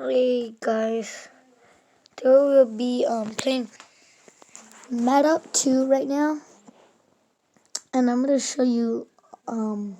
Hey guys, today we'll be playing madout2 right now, and I'm gonna show you how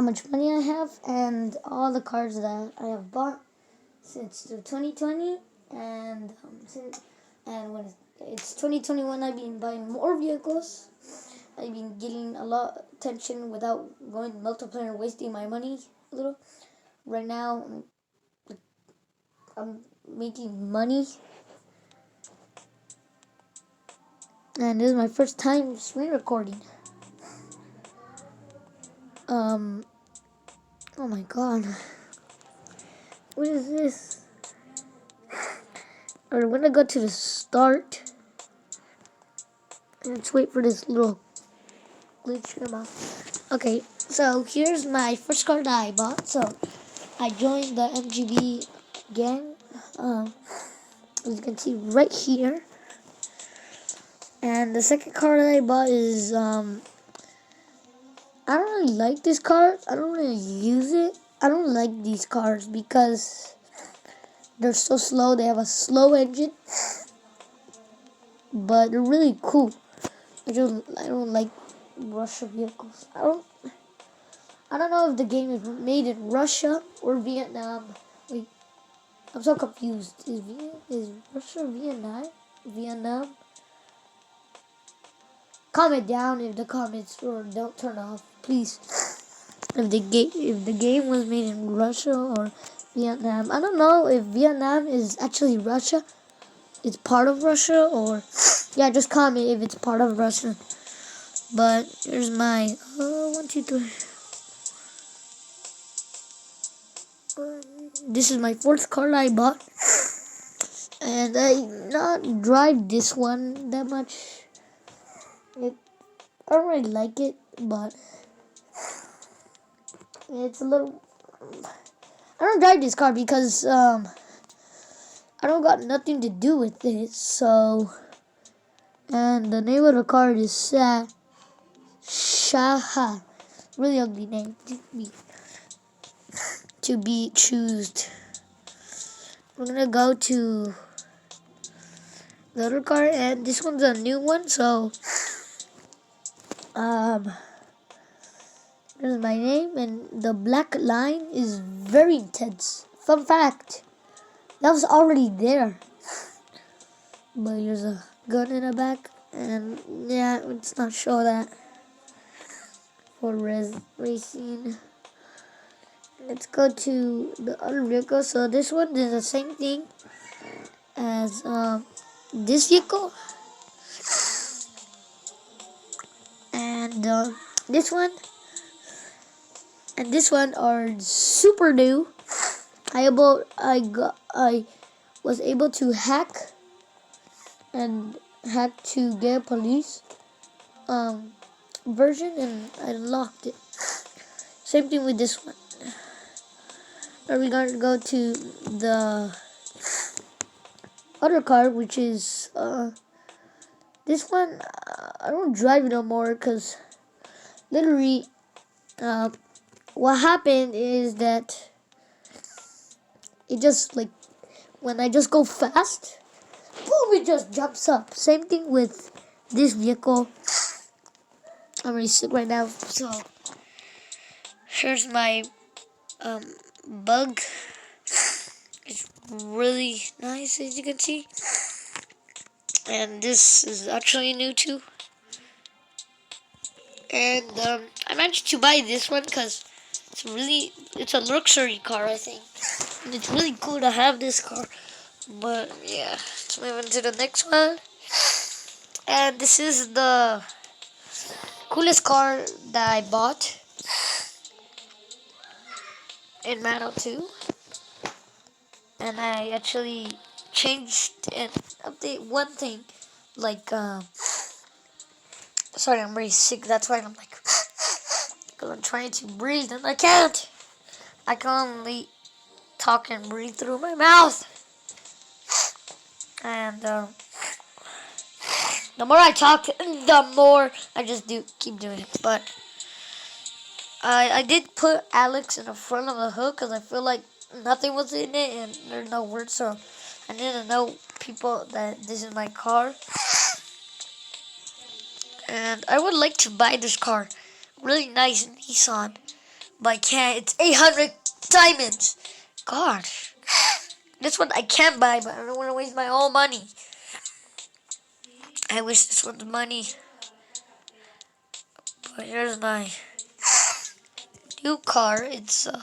much money I have and all the cars that I have bought since the 2020 and when it's 2021. I've been buying more vehicles. I've been getting a lot of attention without going multiplayer and wasting my money a little. Right now, I'm making money. And this is my first time screen recording. Oh my god. What is this? Alright, we're gonna go to the start. Let's wait for this little glitch to come out. Okay, so here's my first car that I bought. So I joined the MGB gang. As you can see right here. And the second car that I bought is I don't really like this car. I don't really use it. I don't like these cars because they're so slow. They have a slow engine, but they're really cool. I don't like Russia vehicles. I don't know if the game is made in Russia or Vietnam. Wait, I'm so confused. Is Russia Vietnam? Vietnam? Comment down if the comments or don't turn off, please. If the game was made in Russia or Vietnam. I don't know if Vietnam is actually Russia. It's part of Russia, or yeah, just comment if it's part of Russia. But here's my 1, 2, 3. This is my fourth car I bought, and I not drive this one that much. I don't really like it, but it's a little. I don't drive this car because I don't got nothing to do with it. So, and the name of the car is Shaha. Really ugly name to be choosed. We're gonna go to the other car, and this one's a new one. So, this is my name, and the black line is very intense. Fun fact, that was already there. But there's a gun in the back, and yeah, let's not show that for racing. Let's go to the other vehicle. So this one is the same thing as this vehicle, and this one and this one are super new. I was able to hack to get police version, and I unlocked it. Same thing with this one. Now we're gonna go to the other car, which is this one. I don't drive it no more because literally what happened is that it just like when I just go fast, boom, it just jumps up. Same thing with this vehicle. I'm really sick right now, so here's my bug. It's really nice, as you can see, and this is actually new too. And I managed to buy this one because it's a luxury car, I think, and it's really cool to have this car. But yeah, let's move on to the next one. And this is the coolest car that I bought in madout2, and I actually changed and update one thing, like sorry, I'm really sick, that's why I'm like because I'm trying to breathe and I can't. I can only talk and breathe through my mouth, and the more I talk, the more I just keep doing it. But I did put Alex in the front of the hood because I feel like nothing was in it, and there's no words, so I didn't know people that this is my car. And I would like to buy this car. Really nice Nissan. But I can't. It's 800 diamonds. Gosh. This one I can buy, but I don't want to waste my own money. I wish this was money. But here's my new car. It's a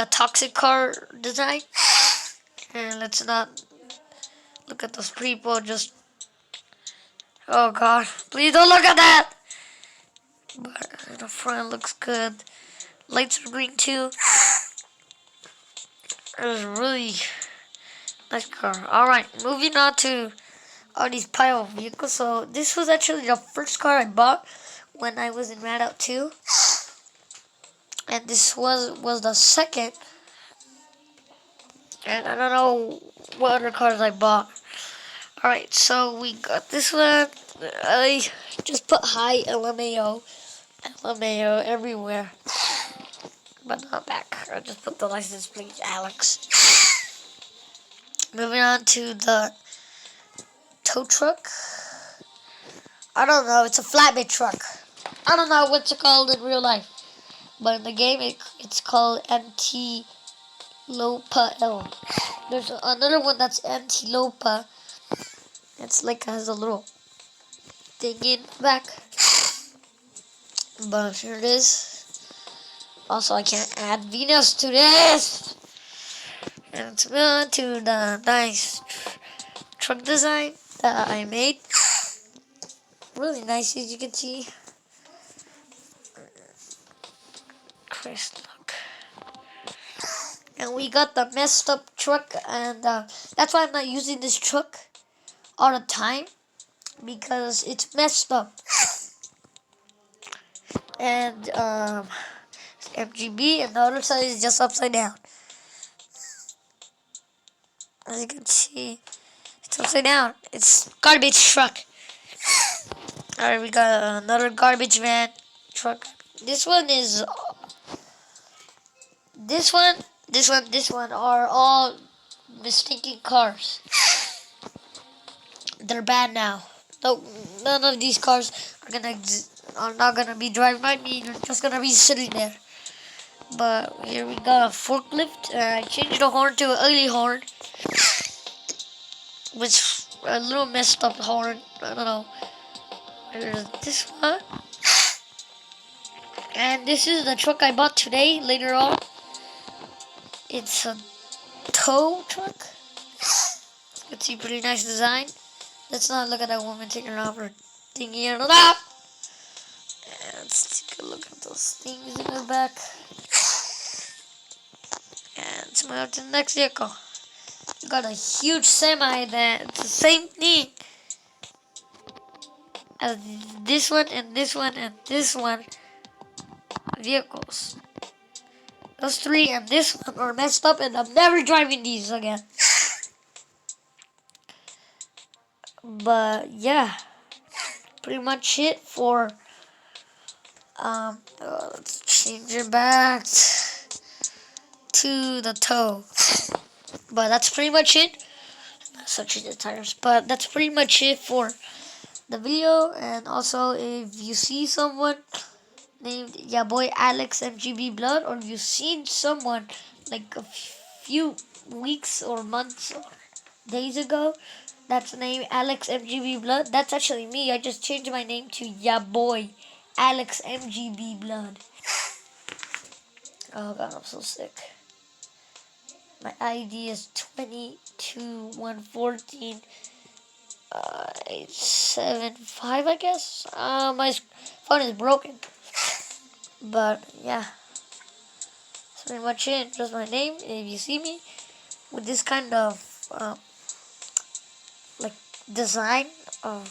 toxic car design. And let's not look at those people. Just, oh god, please don't look at that. But the front looks good. Lights are green too. It's a really nice car. Alright, moving on to all these pile of vehicles. So this was actually the first car I bought when I was in madout2. And this was the second. And I don't know what other cars I bought. Alright, so we got this one. I just put hi LMAO. LMAO everywhere. But not back. I just put the license plate Alex. Moving on to the tow truck. I don't know, it's a flatbed truck. I don't know what's it called in real life. But in the game, it's called Antilopa L. There's another one that's Antilopa. It's like has a little thing in the back. But here it is. Also, I can't add Venus to this. And let's move on to the nice truck design that I made. Really nice, as you can see. Christ, look. And we got the messed up truck, and that's why I'm not using this truck all the time, because it's messed up. And it's MGB, and the other side is just upside down. As you can see, it's upside down. It's garbage truck. Alright, we got another garbage van truck. This one are all mistaken cars. They're bad now. No, none of these cars are not gonna be driving by me. They're just gonna be sitting there. But here we got a forklift. I changed the horn to an ugly horn, which a little messed up horn. I don't know. There's this one, and this is the truck I bought today. Later on, it's a tow truck. Let's see, pretty nice design. Let's not look at that woman taking off her thingy and that. Let's take a look at those things in the back. And let's move to the next vehicle. We got a huge semi that's the same thing as this one and this one and this one vehicles. Those three and this one are messed up, and I'm never driving these again. But yeah, pretty much it for let's change it back to the tow. But that's pretty much it. Such the tires. But that's pretty much it for the video. And also, if you see someone named your boy Alex MGB Blood, or if you've seen someone like a few weeks or months or days ago that's named Alex MGB Blood, that's actually me. I just changed my name to ya boy Alex MGB Blood. Oh god, I'm so sick. My ID is 22114 875, I guess. My phone is broken. But yeah, that's pretty much it. Just my name. If you see me with this kind of like design of,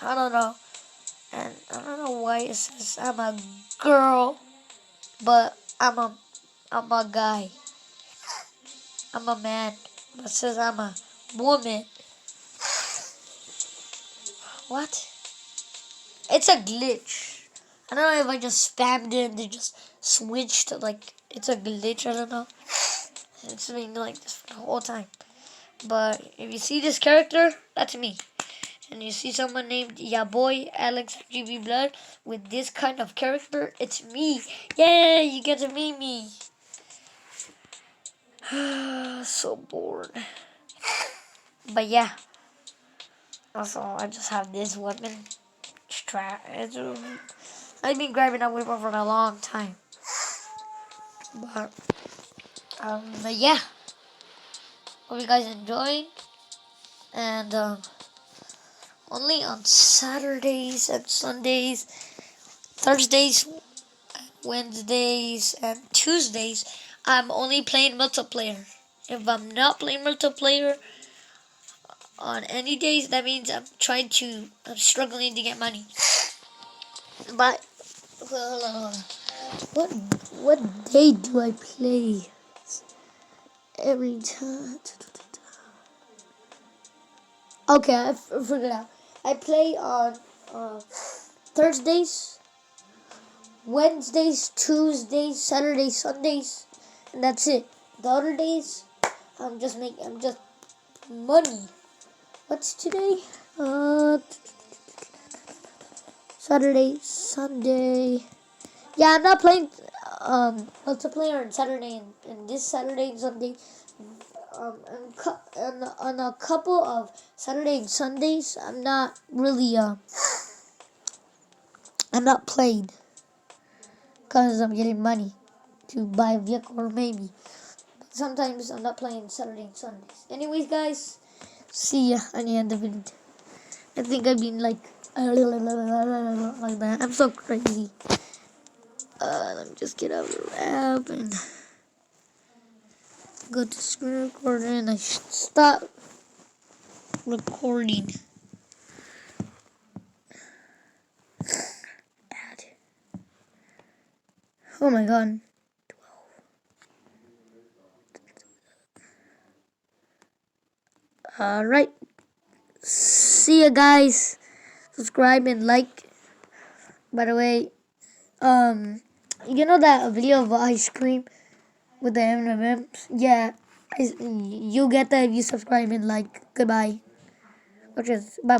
I don't know, and I don't know why it says I'm a girl, but I'm a guy. I'm a man, but it says I'm a woman. What? It's a glitch. I don't know if I just spammed it and they just switched, like, it's a glitch, I don't know. It's been like this for the whole time. But if you see this character, that's me. And you see someone named Ya Boy Alex GB Blood with this kind of character, it's me. Yeah, you get to meet me. So bored. But yeah. Also, I just have this weapon. I've been grabbing that weapon for a long time. But, but yeah. Hope you guys enjoyed. And only on Saturdays and Sundays, Thursdays, Wednesdays, and Tuesdays, I'm only playing multiplayer. If I'm not playing multiplayer on any days, that means I'm struggling to get money. But hold on. What day do I play? Every time. Okay, I figured it out. I play on Thursdays, Wednesdays, Tuesdays, Saturdays, Sundays, and that's it. The other days, I'm just money. What's today? Saturday, Sunday. Yeah, I'm not playing multiplayer on Saturday and this Saturday and Sunday. And on a couple of Saturday and Sundays, I'm not really I'm not playing because I'm getting money to buy a vehicle or maybe. But sometimes I'm not playing Saturday and Sundays. Anyways, guys, see ya at the end of it. I think I've been like that. I'm so crazy. Let me just get out of the app and go to screen recorder and I stop recording. Add. Oh my god. 12. Alright. See ya, guys. Subscribe and like. By the way, you know that video of ice cream with the M&Ms? Yeah, you get that if you subscribe and like. Goodbye. Which is bye.